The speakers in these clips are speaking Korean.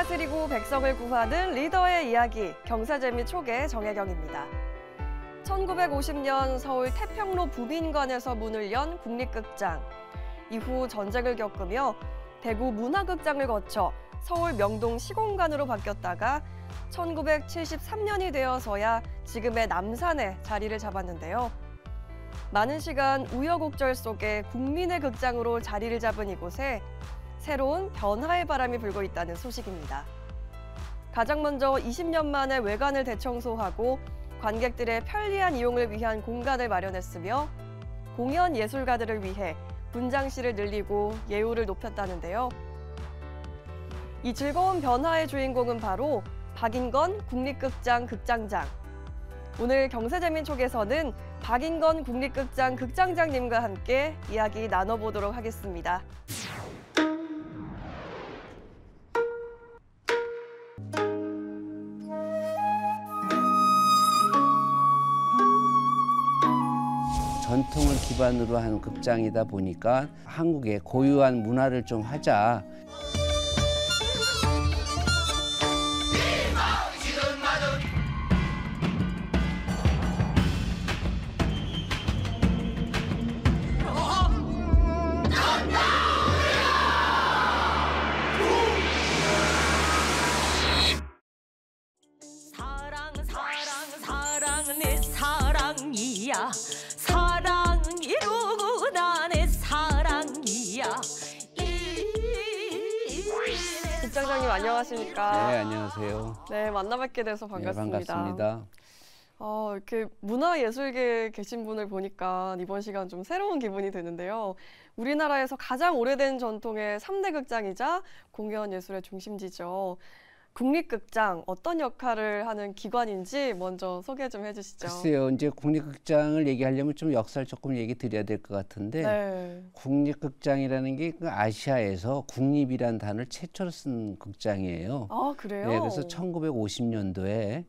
다스리고 백성을 구하는 리더의 이야기, 경사재미 촉의 정혜경입니다. 1950년 서울 태평로 부민관에서 문을 연 국립극장. 이후 전쟁을 겪으며 대구 문화극장을 거쳐 서울 명동 시공관으로 바뀌었다가 1973년이 되어서야 지금의 남산에 자리를 잡았는데요. 많은 시간 우여곡절 속에 국민의 극장으로 자리를 잡은 이곳에 새로운 변화의 바람이 불고 있다는 소식입니다. 가장 먼저 20년 만에 외관을 대청소하고 관객들의 편리한 이용을 위한 공간을 마련했으며 공연 예술가들을 위해 분장실을 늘리고 예우를 높였다는데요. 이 즐거운 변화의 주인공은 바로 박인건 국립극장 극장장. 오늘 경사재민 촉에서는 박인건 국립극장 극장장님과 함께 이야기 나눠보도록 하겠습니다. 전통을 기반으로 한 극장이다 보니까 한국의 고유한 문화를 좀 하자. 사랑 내 사랑이야. 사랑 이루구나 내 사랑이야. 극장장님 안녕하십니까? 네, 안녕하세요. 네, 만나 뵙게 돼서 반갑습니다. 네, 반갑습니다. 이렇게 문화예술계에 계신 분을 보니까 이번 시간 좀 새로운 기분이 드는데요. 우리나라에서 가장 오래된 전통의 3대 극장이자 공연예술의 중심지죠. 국립극장, 어떤 역할을 하는 기관인지 먼저 소개 좀 해주시죠. 글쎄요, 이제 국립극장을 얘기하려면 좀 역사를 조금 얘기 드려야 될 것 같은데, 네. 국립극장이라는 게 그 아시아에서 국립이라는 단어를 최초로 쓴 극장이에요. 아, 그래요? 네, 그래서 1950년도에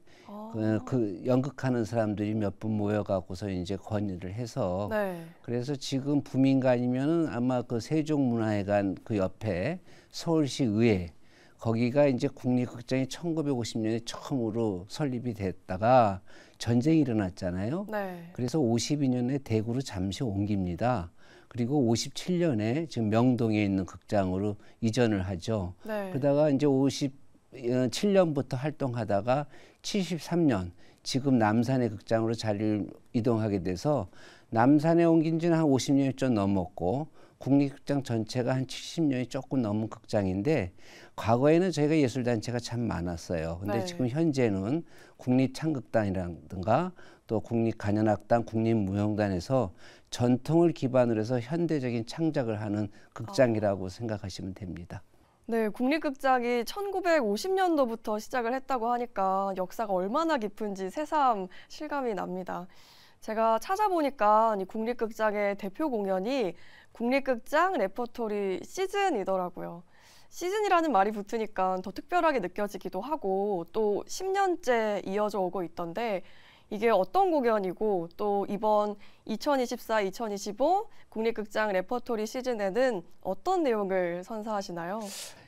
그 연극하는 사람들이 몇 분 모여갖고서 이제 건의를 해서, 네. 그래서 지금 부민관이면은 아마 그 세종문화회관 그 옆에 서울시 의회, 거기가 이제 국립극장이 1950년에 처음으로 설립이 됐다가 전쟁이 일어났잖아요. 네. 그래서 52년에 대구로 잠시 옮깁니다. 그리고 57년에 지금 명동에 있는 극장으로 이전을 하죠. 네. 그러다가 이제 57년부터 활동하다가 73년 지금 남산의 극장으로 자리를 이동하게 돼서 남산에 옮긴 지는 한 50년이 좀 넘었고 국립극장 전체가 한 70년이 조금 넘은 극장인데 과거에는 저희가 예술단체가 참 많았어요. 근데 네. 지금 현재는 국립창극단이라든가 또 국립간현악단, 국립무용단에서 전통을 기반으로 해서 현대적인 창작을 하는 극장이라고 생각하시면 됩니다. 네, 국립극장이 1950년도부터 시작을 했다고 하니까 역사가 얼마나 깊은지 새삼 실감이 납니다. 제가 찾아보니까 이 국립극장의 대표 공연이 국립극장 레퍼토리 시즌이더라고요. 시즌이라는 말이 붙으니까 더 특별하게 느껴지기도 하고 또 10년째 이어져 오고 있던데 이게 어떤 공연이고 또 이번 2024-2025 국립극장 레퍼토리 시즌에는 어떤 내용을 선사하시나요?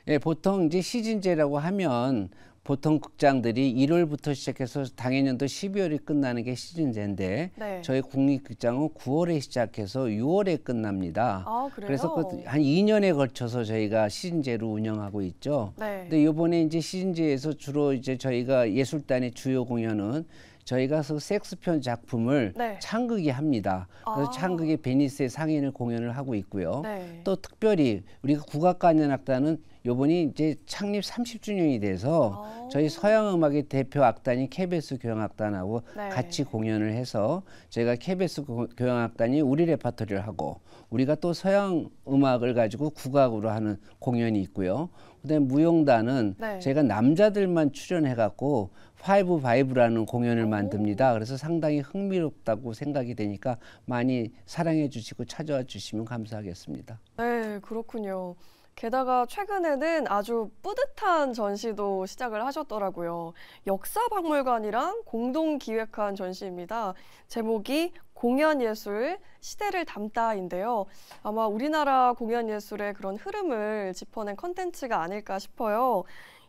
예, 보통 이제 시즌제라고 하면 보통 극장들이 1월부터 시작해서 당해년도 12월이 끝나는 게 시즌제인데 네. 저희 국립극장은 9월에 시작해서 6월에 끝납니다. 아, 그래요? 그래서 한 2년에 걸쳐서 저희가 시즌제로 운영하고 있죠. 네. 근데 이번에 이제 시즌제에서 주로 이제 저희가 예술단의 주요 공연은 저희가 그 섹스편 작품을 네. 창극이 합니다. 그래서 창극의 베니스의 상인을 공연을 하고 있고요. 네. 또 특별히 우리가 국악관현악단은 요번이 이제 창립 30주년이 돼서 저희 서양음악의 대표 악단이 KBS 교향악단하고 네. 같이 공연을 해서 저희가 KBS 교향악단이 우리 레퍼토리를 하고 우리가 또 서양음악을 가지고 국악으로 하는 공연이 있고요. 그다음에 무용단은 네. 저희가 남자들만 출연해갖고 파이브 바이브라는 공연을 만듭니다. 그래서 상당히 흥미롭다고 생각이 되니까 많이 사랑해 주시고 찾아와 주시면 감사하겠습니다. 네, 그렇군요. 게다가 최근에는 아주 뿌듯한 전시도 시작을 하셨더라고요. 역사박물관이랑 공동 기획한 전시입니다. 제목이 공연예술 시대를 담다인데요. 아마 우리나라 공연예술의 그런 흐름을 짚어낸 컨텐츠가 아닐까 싶어요.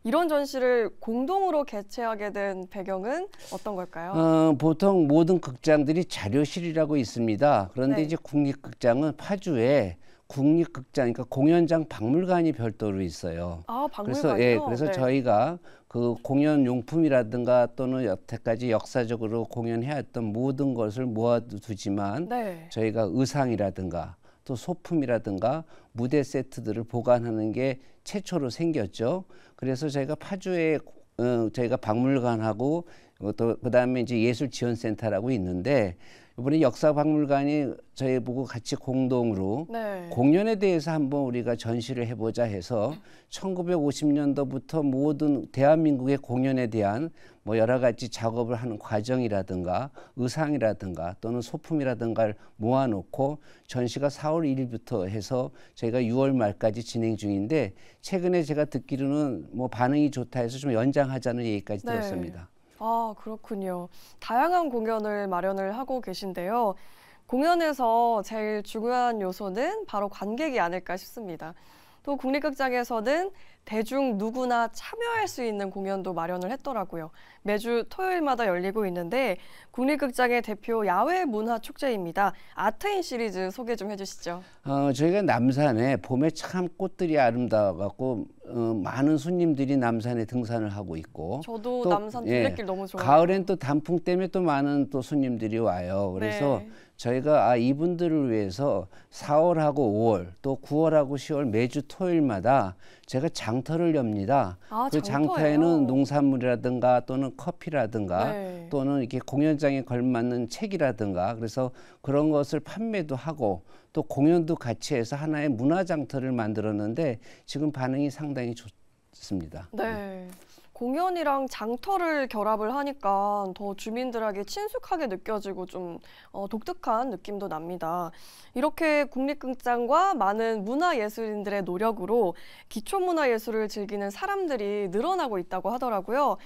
이런 전시를 공동으로 개최하게 된 배경은 어떤 걸까요? 보통 모든 극장들이 자료실이라고 있습니다. 그런데 네. 이제 국립극장은 파주에 국립극장, 그러니까 공연장 박물관이 별도로 있어요. 아, 그래서 박물관이요? 그래서 네. 저희가 그 공연 용품이라든가 또는 여태까지 역사적으로 공연해왔던 모든 것을 모아두지만 네. 저희가 의상이라든가 또 소품이라든가 무대 세트들을 보관하는 게 최초로 생겼죠. 그래서 저희가 파주에 저희가 박물관하고 또 그다음에 이제 예술지원센터라고 있는데 이번에 역사박물관이 저희 보고 같이 공동으로 네. 공연에 대해서 한번 우리가 전시를 해보자 해서 1950년도부터 모든 대한민국의 공연에 대한 뭐 여러 가지 작업을 하는 과정이라든가 의상이라든가 또는 소품이라든가를 모아놓고 전시가 4월 1일부터 해서 저희가 6월 말까지 진행 중인데 최근에 제가 듣기로는 뭐 반응이 좋다 해서 좀 연장하자는 얘기까지 네. 들었습니다. 아, 그렇군요. 다양한 공연을 마련을 하고 계신데요. 공연에서 제일 중요한 요소는 바로 관객이 아닐까 싶습니다. 또 국립극장에서는 대중 누구나 참여할 수 있는 공연도 마련을 했더라고요. 매주 토요일마다 열리고 있는데 국립극장의 대표 야외 문화 축제입니다. 아트인 시리즈 소개 좀 해주시죠. 저희가 남산에 봄에 참 꽃들이 아름다워갖고 많은 손님들이 남산에 등산을 하고 있고 저도 또, 남산 둘레길 너무 좋아해요. 가을엔 또 단풍 때문에 또 많은 또 손님들이 와요. 그래서 네. 저희가 이분들을 위해서 4월하고 5월 또 9월하고 10월 매주 토요일마다 제가 장터를 엽니다. 아, 그 장터예요? 장터에는 농산물이라든가 또는 커피라든가 네. 또는 이렇게 공연장에 걸맞는 책이라든가 그래서 그런 것을 판매도 하고 또 공연도 같이 해서 하나의 문화 장터를 만들었는데 지금 반응이 상당히 좋습니다. 네. 공연이랑 장터를 결합을 하니까 더 주민들에게 친숙하게 느껴지고 좀 독특한 느낌도 납니다. 이렇게 국립극장과 많은 문화예술인들의 노력으로 기초문화예술을 즐기는 사람들이 늘어나고 있다고 하더라고요.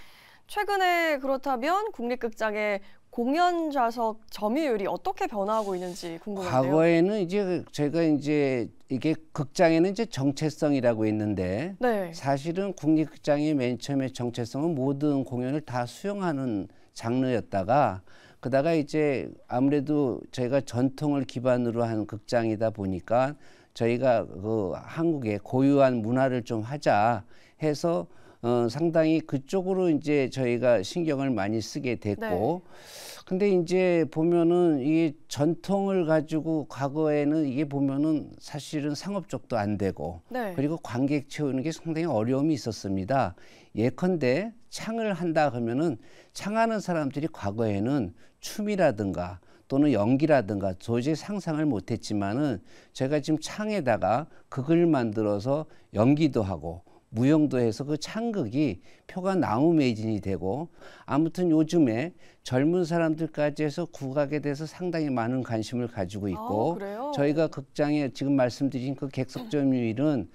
최근에 그렇다면 국립극장의 공연 좌석 점유율이 어떻게 변화하고 있는지 궁금한데요. 과거에는 이제 제가 이제 이게 극장에는 이제 정체성이라고 있는데 네. 사실은 국립극장의 맨 처음에 정체성은 모든 공연을 다 수용하는 장르였다가 그다가 이제 아무래도 저희가 전통을 기반으로 한 극장이다 보니까 저희가 그 한국의 고유한 문화를 좀 하자 해서 상당히 그쪽으로 이제 저희가 신경을 많이 쓰게 됐고 근데 이제 보면은 이 전통을 가지고 과거에는 이게 보면은 사실은 상업적도 안 되고 네. 그리고 관객 채우는 게 상당히 어려움이 있었습니다. 예컨대 창을 한다 그러면은 창하는 사람들이 과거에는 춤이라든가 또는 연기라든가 도저히 상상을 못했지만은 제가 지금 창에다가 극을 만들어서 연기도 하고 무용도 해서 그 창극이 표가 나무 매진이 되고 아무튼 요즘에 젊은 사람들까지 해서 국악에 대해서 상당히 많은 관심을 가지고 있고 그래요? 저희가 극장에 지금 말씀드린 그 객석 점유율은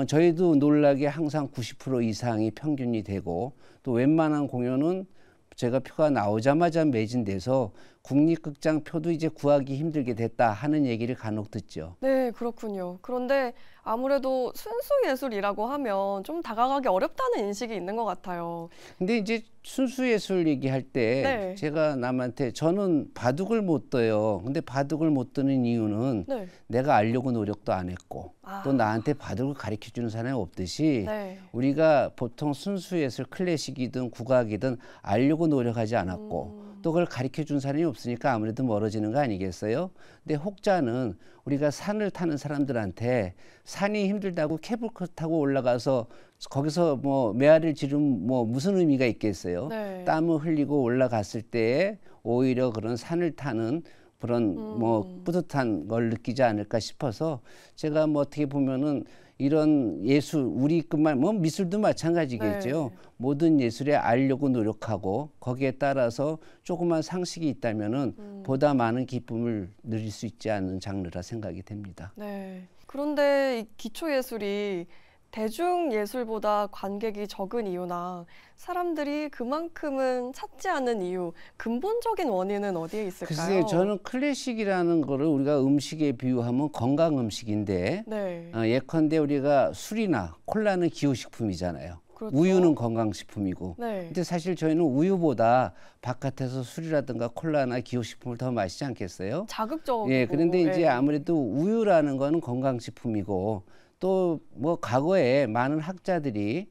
저희도 놀라게 항상 90% 이상이 평균이 되고 또 웬만한 공연은 제가 표가 나오자마자 매진돼서 국립극장 표도 이제 구하기 힘들게 됐다 하는 얘기를 간혹 듣죠. 네, 그렇군요. 그런데 아무래도 순수 예술이라고 하면 좀 다가가기 어렵다는 인식이 있는 것 같아요. 근데 이제 순수 예술 얘기할 때 네. 제가 남한테 저는 바둑을 못 둬요. 근데 바둑을 못 두는 이유는 네. 내가 알려고 노력도 안 했고 아. 또 나한테 바둑을 가르쳐 주는 사람이 없듯이 네. 우리가 보통 순수 예술 클래식이든 국악이든 알려고 노력하지 않았고 또 그걸 가르쳐 준 사람이 없으니까 아무래도 멀어지는 거 아니겠어요? 근데 혹자는 우리가 산을 타는 사람들한테 산이 힘들다고 케이블카 타고 올라가서 거기서 뭐 메아리를 지르면 뭐 무슨 의미가 있겠어요? 네. 땀을 흘리고 올라갔을 때에 오히려 그런 산을 타는 그런 뭐 뿌듯한 걸 느끼지 않을까 싶어서 제가 뭐 어떻게 보면은 이런 예술 우리뿐만 뭐 미술도 마찬가지겠죠. 네. 모든 예술에 알려고 노력하고 거기에 따라서 조그만 상식이 있다면은 보다 많은 기쁨을 누릴 수 있지 않은 장르라 생각이 됩니다. 네. 그런데 이 기초 예술이 대중 예술보다 관객이 적은 이유나 사람들이 그만큼은 찾지 않는 이유, 근본적인 원인은 어디에 있을까요? 글쎄요, 저는 클래식이라는 거를 우리가 음식에 비유하면 건강 음식인데 네. 예컨대 우리가 술이나 콜라는 기호식품이잖아요. 그렇죠. 우유는 건강식품이고. 네. 근데 사실 저희는 우유보다 바깥에서 술이라든가 콜라나 기호식품을 더 마시지 않겠어요? 자극적이고. 예, 그런데 이제 예. 아무래도 우유라는 거는 건강식품이고 또 뭐 과거에 많은 학자들이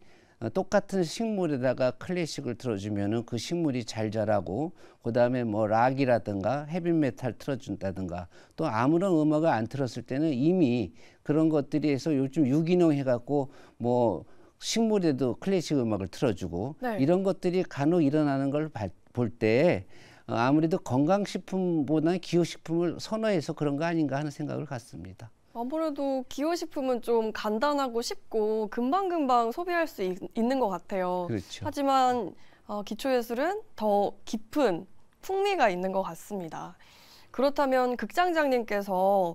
똑같은 식물에다가 클래식을 틀어주면은 그 식물이 잘 자라고, 그 다음에 뭐 락이라든가 헤비메탈 틀어준다든가, 또 아무런 음악을 안 틀었을 때는 이미 그런 것들이 해서 요즘 유기농 해갖고 뭐 식물에도 클래식 음악을 틀어주고 네. 이런 것들이 간혹 일어나는 걸 볼 때 아무래도 건강식품보다는 기호식품을 선호해서 그런 거 아닌가 하는 생각을 갖습니다. 아무래도 기호식품은 좀 간단하고 쉽고 금방금방 소비할 수 있는 것 같아요. 그렇죠. 하지만 기초예술은 더 깊은 풍미가 있는 것 같습니다. 그렇다면 극장장님께서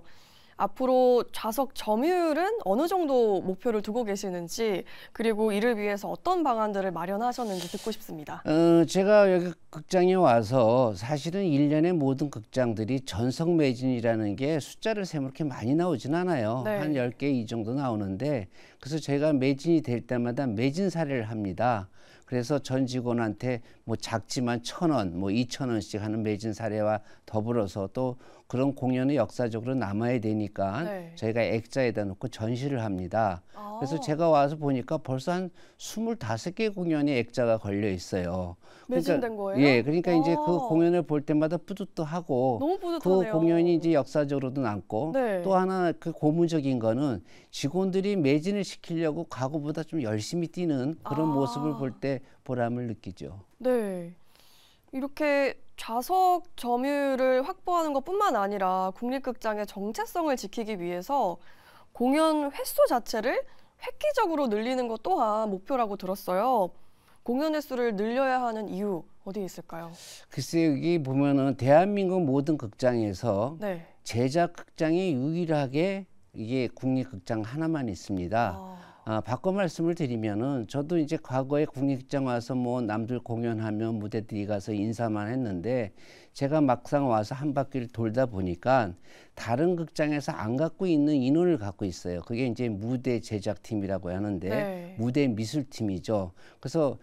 앞으로 좌석 점유율은 어느 정도 목표를 두고 계시는지, 그리고 이를 위해서 어떤 방안들을 마련하셨는지 듣고 싶습니다. 제가 여기 극장에 와서 사실은 1년에 모든 극장들이 전석 매진이라는 게 숫자를 세면 그렇게 많이 나오진 않아요. 네. 한 10개 이 정도 나오는데, 그래서 제가 매진이 될 때마다 매진 사례를 합니다. 그래서 전 직원한테 뭐 작지만 1,000원, 뭐 2,000원씩 하는 매진 사례와 더불어서 또 그런 공연이 역사적으로 남아야 되니까 네. 저희가 액자에다 놓고 전시를 합니다. 그래서 제가 와서 보니까 벌써 한 25개 공연에 액자가 걸려 있어요. 매진된 거예요? 예, 그러니까 이제 그 와. 공연을 볼 때마다 뿌듯도 하고, 너무 그 뿌듯하네요. 공연이 이제 역사적으로도 남고, 네. 또 하나 그 고무적인 거는 직원들이 매진을 시키려고 과거보다 좀 열심히 뛰는 그런 모습을 볼 때 보람을 느끼죠. 네. 이렇게 좌석 점유율을 확보하는 것뿐만 아니라 국립극장의 정체성을 지키기 위해서 공연 횟수 자체를 획기적으로 늘리는 것 또한 목표라고 들었어요. 공연 횟수를 늘려야 하는 이유 어디에 있을까요? 글쎄 여기 보면은 대한민국 모든 극장에서 네. 제작 극장이 유일하게 이게 국립극장 하나만 있습니다. 바꿔 말씀을 드리면은 저도 이제 과거에 국립극장 와서 뭐 남들 공연하면 무대 뒤에 가서 인사만 했는데, 제가 막상 와서 한 바퀴를 돌다 보니까 다른 극장에서 안 갖고 있는 인원을 갖고 있어요. 그게 이제 무대 제작팀이라고 하는데 네. 무대 미술팀이죠. 그래서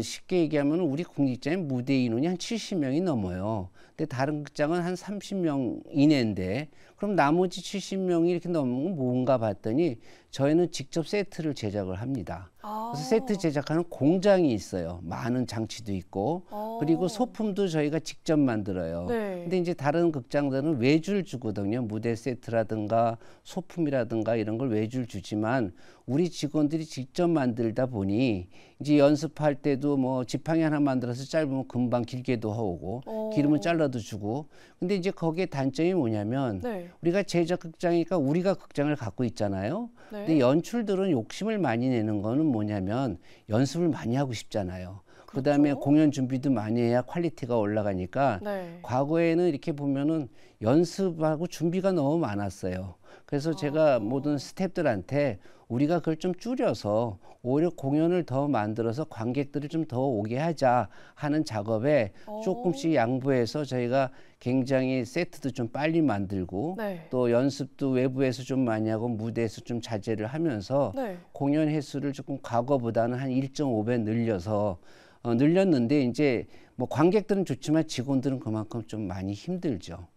쉽게 얘기하면 우리 국립극장의 무대 인원이 한 70명이 넘어요. 근데 다른 극장은 한 30명 이내인데, 그럼 나머지 70명이 이렇게 넘는 건 뭔가 봤더니 저희는 직접 세트를 제작을 합니다. 그래서 세트 제작하는 공장이 있어요. 많은 장치도 있고, 그리고 소품도 저희가 직접 만들어요. 네. 근데 이제 다른 극장들은 외주를 주거든요. 무대 세트라든가 소품이라든가 이런 걸 외주를 주지만 우리 직원들이 직접 만들다 보니 이제 연습할 때도 뭐 지팡이 하나 만들어서 짧으면 금방 길게도 하고 길으면 잘라도 주고. 근데 이제 거기에 단점이 뭐냐면 네. 우리가 제작 극장이니까 우리가 극장을 갖고 있잖아요. 네. 근데 연출들은 욕심을 많이 내는 거는 뭐냐면 연습을 많이 하고 싶잖아요. 그다음에 그렇죠. 공연 준비도 많이 해야 퀄리티가 올라가니까 네. 과거에는 이렇게 보면은 연습하고 준비가 너무 많았어요. 그래서 제가 모든 스태프들한테 우리가 그걸 좀 줄여서 오히려 공연을 더 만들어서 관객들을 좀 더 오게 하자 하는 작업에 조금씩 양보해서 저희가 굉장히 세트도 좀 빨리 만들고 네. 또 연습도 외부에서 좀 많이 하고 무대에서 좀 자제를 하면서 네. 공연 횟수를 조금 과거보다는 한 1.5배 늘려서 늘렸는데, 이제 뭐 관객들은 좋지만 직원들은 그만큼 좀 많이 힘들죠.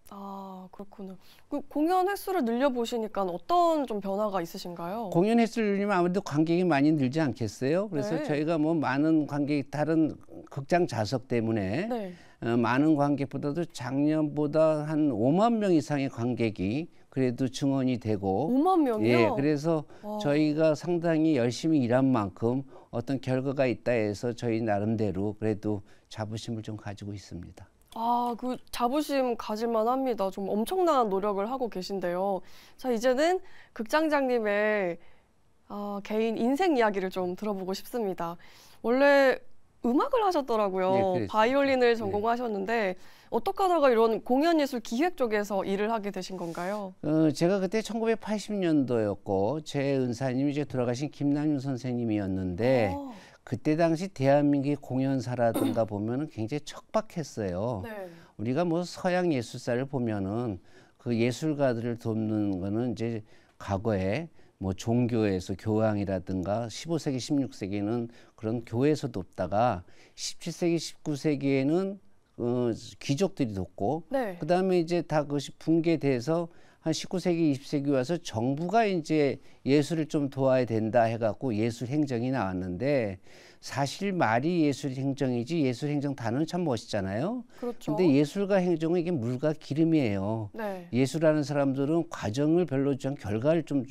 그렇군요. 그 공연 횟수를 늘려보시니까 어떤 좀 변화가 있으신가요? 공연 횟수를 늘리면 아무래도 관객이 많이 늘지 않겠어요? 그래서 네. 저희가 뭐 많은 관객, 다른 극장 좌석 때문에 네. 많은 관객보다도 작년보다 한 5만 명 이상의 관객이 그래도 증원이 되고, 5만 명이요? 예, 그래서 와. 저희가 상당히 열심히 일한 만큼 어떤 결과가 있다 해서 저희 나름대로 그래도 자부심을 좀 가지고 있습니다. 그 자부심 가질만 합니다. 좀 엄청난 노력을 하고 계신데요. 자, 이제는 극장장님의 개인 인생 이야기를 좀 들어보고 싶습니다. 원래 음악을 하셨더라고요. 네, 그랬습니다. 바이올린을 전공하셨는데 어떻게 하다가 이런 공연예술 기획 쪽에서 일을 하게 되신 건가요? 제가 그때 1980년도였고 제 은사님이 이제 돌아가신 김남윤 선생님이었는데 그때 당시 대한민국의 공연사라든가 보면은 굉장히 척박했어요. 네. 우리가 뭐 서양 예술사를 보면은 그 예술가들을 돕는 거는 이제 과거에 뭐 종교에서 교황이라든가 15세기, 16세기는 그런 교회에서 돕다가 17세기, 19세기에는 귀족들이 돕고 네. 그다음에 이제 다 그것이 붕괴돼서 한 19세기, 20세기 와서 정부가 이제 예술을 좀 도와야 된다 해갖고 예술 행정이 나왔는데 사실 말이 예술 행정이지 예술 행정 단어는 참 멋있잖아요. 그렇죠. 근데 예술과 행정은 이게 물과 기름이에요. 네. 예술하는 사람들은 과정을 별로 좀 결과를 좀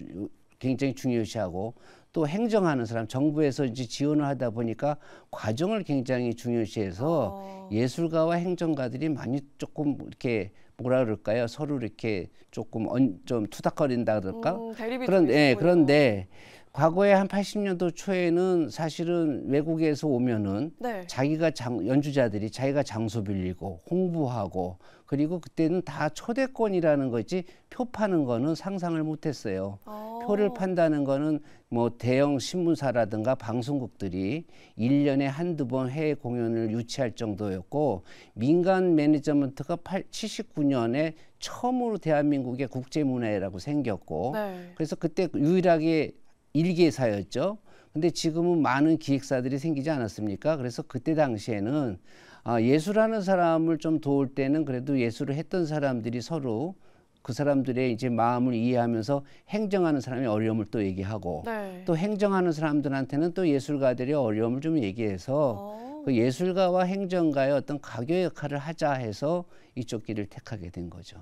굉장히 중요시하고 또 행정하는 사람 정부에서 이제 지원을 하다 보니까 과정을 굉장히 중요시해서 예술가와 행정가들이 많이 조금 이렇게 뭐라 그럴까요? 서로 이렇게 조금 좀 투닥거린다 그럴까? 대립이 그런 좀 예, 있군요. 그런데 과거에 한 80년도 초에는 사실은 외국에서 오면은 네. 자기가 연주자들이 자기가 장소 빌리고 홍보하고 그리고 그때는 다 초대권이라는 거지 표 파는 거는 상상을 못했어요. 표를 판다는 거는 뭐 대형 신문사라든가 방송국들이 1년에 한두 번 해외 공연을 유치할 정도였고 민간 매니저먼트가 79년에 처음으로 대한민국의 국제문화회라고 생겼고 네. 그래서 그때 유일하게 일개사였죠. 근데 지금은 많은 기획사들이 생기지 않았습니까? 그래서 그때 당시에는 예술하는 사람을 좀 도울 때는 그래도 예술을 했던 사람들이 서로 그 사람들의 이제 마음을 이해하면서 행정하는 사람의 어려움을 또 얘기하고 네. 또 행정하는 사람들한테는 또 예술가들의 어려움을 좀 얘기해서 그 예술가와 행정가의 어떤 가교 역할을 하자 해서 이쪽 길을 택하게 된 거죠.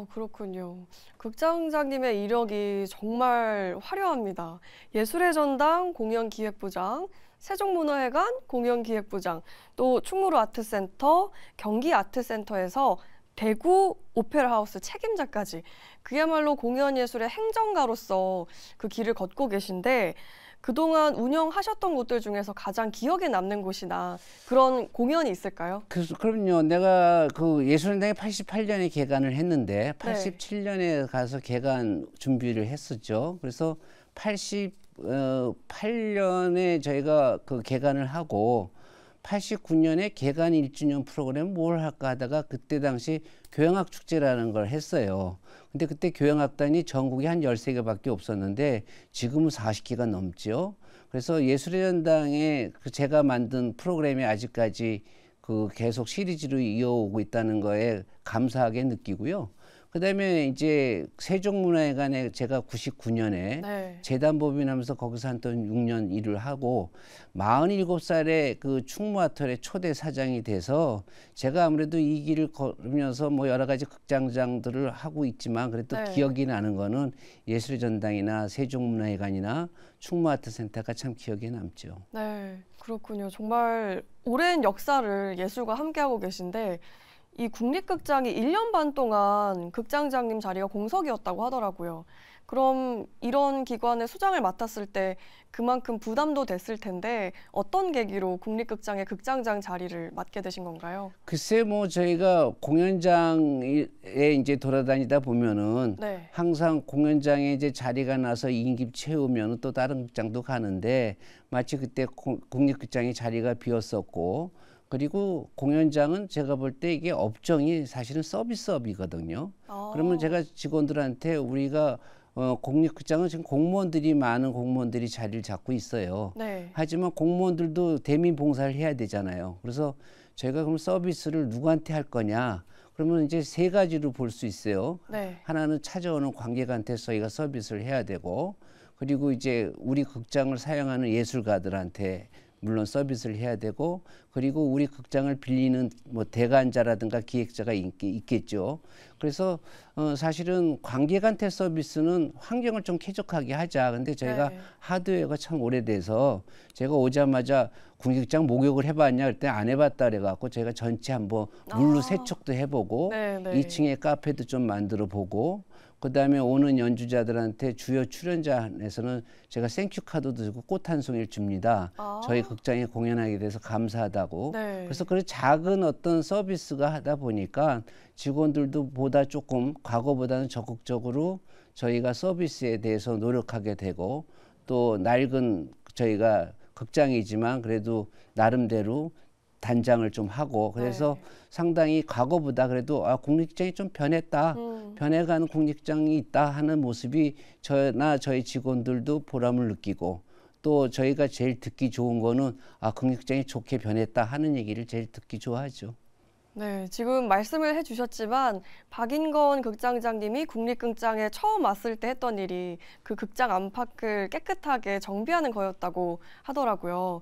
그렇군요. 극장장님의 이력이 정말 화려합니다. 예술의 전당 공연기획부장, 세종문화회관 공연기획부장, 또 충무로 아트센터, 경기 아트센터에서 대구 오페라 하우스 책임자까지 그야말로 공연예술의 행정가로서 그 길을 걷고 계신데 그동안 운영하셨던 곳들 중에서 가장 기억에 남는 곳이나 그런 공연이 있을까요? 그럼요. 내가 그 예술원당에 88년에 개관을 했는데 87년에 가서 개관 준비를 했었죠. 그래서 88년에 저희가 그 개관을 하고 89년에 개관 1주년 프로그램 뭘 할까 하다가 그때 당시 교향악 축제라는 걸 했어요. 근데 그때 교향악단이 전국에 한 13개밖에 없었는데 지금은 40개가 넘죠. 그래서 예술의 전당에 제가 만든 프로그램이 아직까지 그 계속 시리즈로 이어오고 있다는 거에 감사하게 느끼고요. 그다음에 이제 세종문화회관에 제가 99년에 재단법인하면서 거기서 한 또 6년 일을 하고 47살에 그 충무아트홀의 초대 사장이 돼서 제가 아무래도 이 길을 걸으면서 뭐 여러 가지 극장장들을 하고 있지만 그래도 기억이 나는 거는 예술의 전당이나 세종문화회관이나 충무아트센터가 참 기억에 남죠. 네, 그렇군요. 정말 오랜 역사를 예술과 함께하고 계신데 이 국립극장이 1년 반 동안 극장장님 자리가 공석이었다고 하더라고요. 그럼 이런 기관의 수장을 맡았을 때 그만큼 부담도 됐을 텐데 어떤 계기로 국립극장의 극장장 자리를 맡게 되신 건가요? 글쎄 뭐 저희가 공연장에 이제 돌아다니다 보면은 항상 공연장에 이제 자리가 나서 임기 채우면 또 다른 극장도 가는데 마치 그때 국립극장의 자리가 비었었고 그리고 공연장은 제가 볼 때 이게 업종이 사실은 서비스업이거든요. 그러면 제가 직원들한테 우리가 공립극장은 지금 많은 공무원들이 자리를 잡고 있어요. 하지만 공무원들도 대민 봉사를 해야 되잖아요. 그래서 저희가 그럼 서비스를 누구한테 할 거냐? 그러면 이제 세 가지로 볼 수 있어요. 하나는 찾아오는 관객한테 저희가 서비스를 해야 되고 그리고 이제 우리 극장을 사용하는 예술가들한테 물론 서비스를 해야 되고 그리고 우리 극장을 빌리는 뭐 대관자라든가 기획자가 있겠죠. 그래서 사실은 관객한테 서비스는 환경을 좀 쾌적하게 하자. 근데 저희가 하드웨어가 참 오래돼서 제가 오자마자 국립극장 목욕을 해봤냐 그랬더니 안 해봤다 그래갖고 저희가 전체 한번 물로 세척도 해보고 2층에 카페도 좀 만들어 보고 그다음에 오는 연주자들한테 주요 출연자에서는 제가 땡큐 카드도 주고 꽃 한 송이를 줍니다. 저희 극장에 공연하게 돼서 감사하다고. 그래서 그런 작은 어떤 서비스가 하다 보니까 직원들도 보다 조금 과거보다는 적극적으로 저희가 서비스에 대해서 노력하게 되고 또 낡은 저희가 극장이지만 그래도 나름대로 단장을 좀 하고 그래서 상당히 과거보다 그래도 국립극장이 좀 변했다. 변해가는 국립극장이 있다 하는 모습이 저나 저희 직원들도 보람을 느끼고 또 저희가 제일 듣기 좋은 거는 국립극장이 좋게 변했다 하는 얘기를 제일 듣기 좋아하죠. 네, 지금 말씀을 해주셨지만 박인건 극장장님이 국립극장에 처음 왔을 때 했던 일이 그 극장 안팎을 깨끗하게 정비하는 거였다고 하더라고요.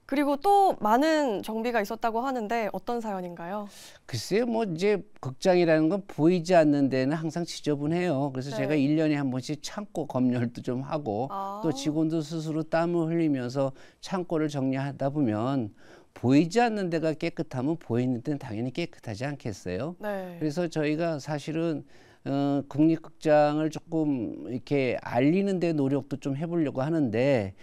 그리고 또 많은 정비가 있었다고 하는데 어떤 사연인가요? 글쎄요, 뭐 이제 극장이라는 건 보이지 않는 데는 항상 지저분해요. 그래서 네. 제가 1년에 한 번씩 창고 검열도 좀 하고 또 직원도 스스로 땀을 흘리면서 창고를 정리하다 보면 보이지 않는 데가 깨끗하면 보이는 데는 당연히 깨끗하지 않겠어요? 네. 그래서 저희가 사실은 국립극장을 조금 이렇게 알리는 데 노력도 좀 해보려고 하는데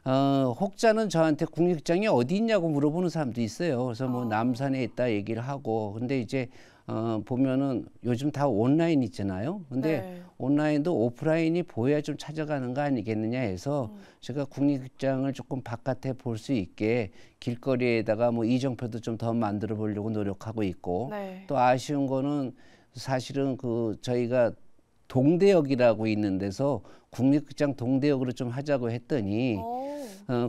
혹자는 저한테 국립극장이 어디 있냐고 물어보는 사람도 있어요. 그래서 뭐 남산에 있다 얘기를 하고 근데 이제 보면은 요즘 다 온라인 있잖아요. 근데 온라인도 오프라인이 보여야 좀 찾아가는 거 아니겠느냐 해서 제가 국립극장을 조금 바깥에 볼 수 있게 길거리에다가 뭐 이정표도 좀 더 만들어 보려고 노력하고 있고 또 아쉬운 거는 사실은 그 저희가 동대역이라고 있는 데서 국립극장 동대역으로 좀 하자고 했더니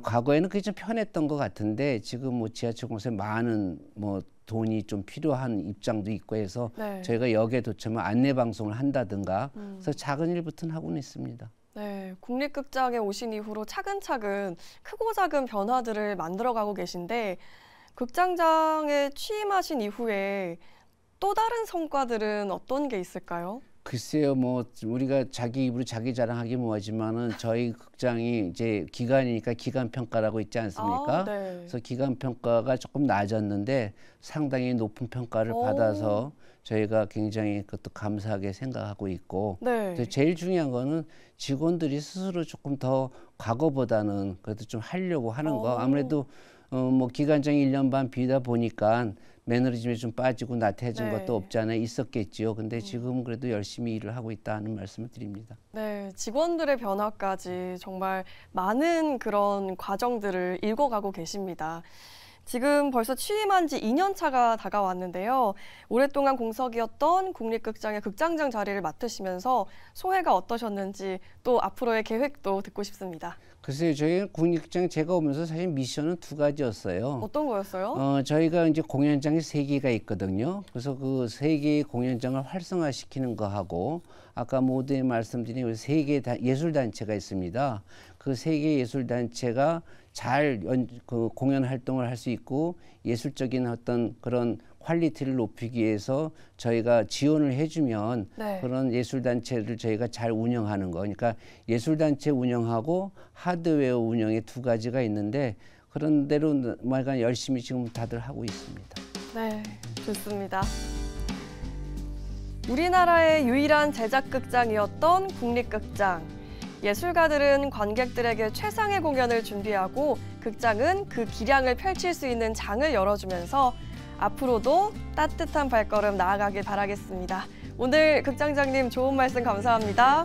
과거에는 그게 좀 편했던 것 같은데 지금 뭐 지하철 공사에 많은 뭐 돈이 좀 필요한 입장도 있고 해서 저희가 역에 도착하면 안내 방송을 한다든가 그래서 작은 일부터는 하고는 있습니다. 네, 국립극장에 오신 이후로 차근차근 크고 작은 변화들을 만들어가고 계신데 극장장에 취임하신 이후에 또 다른 성과들은 어떤 게 있을까요? 글쎄요, 뭐 우리가 자기 입으로 자기 자랑하기 뭐하지만은 저희 극장이 이제 기간이니까 기간 평가라고 있지 않습니까? 그래서 기간 평가가 조금 낮았는데 상당히 높은 평가를 받아서 저희가 굉장히 그것도 감사하게 생각하고 있고 제일 중요한 거는 직원들이 스스로 조금 더 과거보다는 그래도 좀 하려고 하는 거 아무래도 뭐 기간장이 1년 반 비다 보니까 매너리즘에 좀 빠지고 나태해진 것도 없지 않아 있었겠지요. 근데 지금 그래도 열심히 일을 하고 있다는 말씀을 드립니다. 네, 직원들의 변화까지 정말 많은 그런 과정들을 읽어가고 계십니다. 지금 벌써 취임한 지 2년 차가 다가왔는데요. 오랫동안 공석이었던 국립극장의 극장장 자리를 맡으시면서 소회가 어떠셨는지 또 앞으로의 계획도 듣고 싶습니다. 글쎄요, 저희 국립극장 제가 오면서 사실 미션은 2가지였어요. 어떤 거였어요? 저희가 이제 공연장이 3개가 있거든요. 그래서 그 3개의 공연장을 활성화시키는 거 하고 아까 모두에 말씀드린 3개 예술단체가 있습니다. 그 3개 예술단체가 잘 그 공연 활동을 할 수 있고 예술적인 어떤 그런 퀄리티를 높이기 위해서 저희가 지원을 해주면 그런 예술단체를 저희가 잘 운영하는 거. 그러니까 예술단체 운영하고 하드웨어 운영의 2가지가 있는데 그런 대로 말간 열심히 지금 다들 하고 있습니다. 네, 좋습니다. 우리나라의 유일한 제작극장이었던 국립극장. 예술가들은 관객들에게 최상의 공연을 준비하고 극장은 그 기량을 펼칠 수 있는 장을 열어주면서 앞으로도 따뜻한 발걸음 나아가길 바라겠습니다. 오늘 극장장님 좋은 말씀 감사합니다.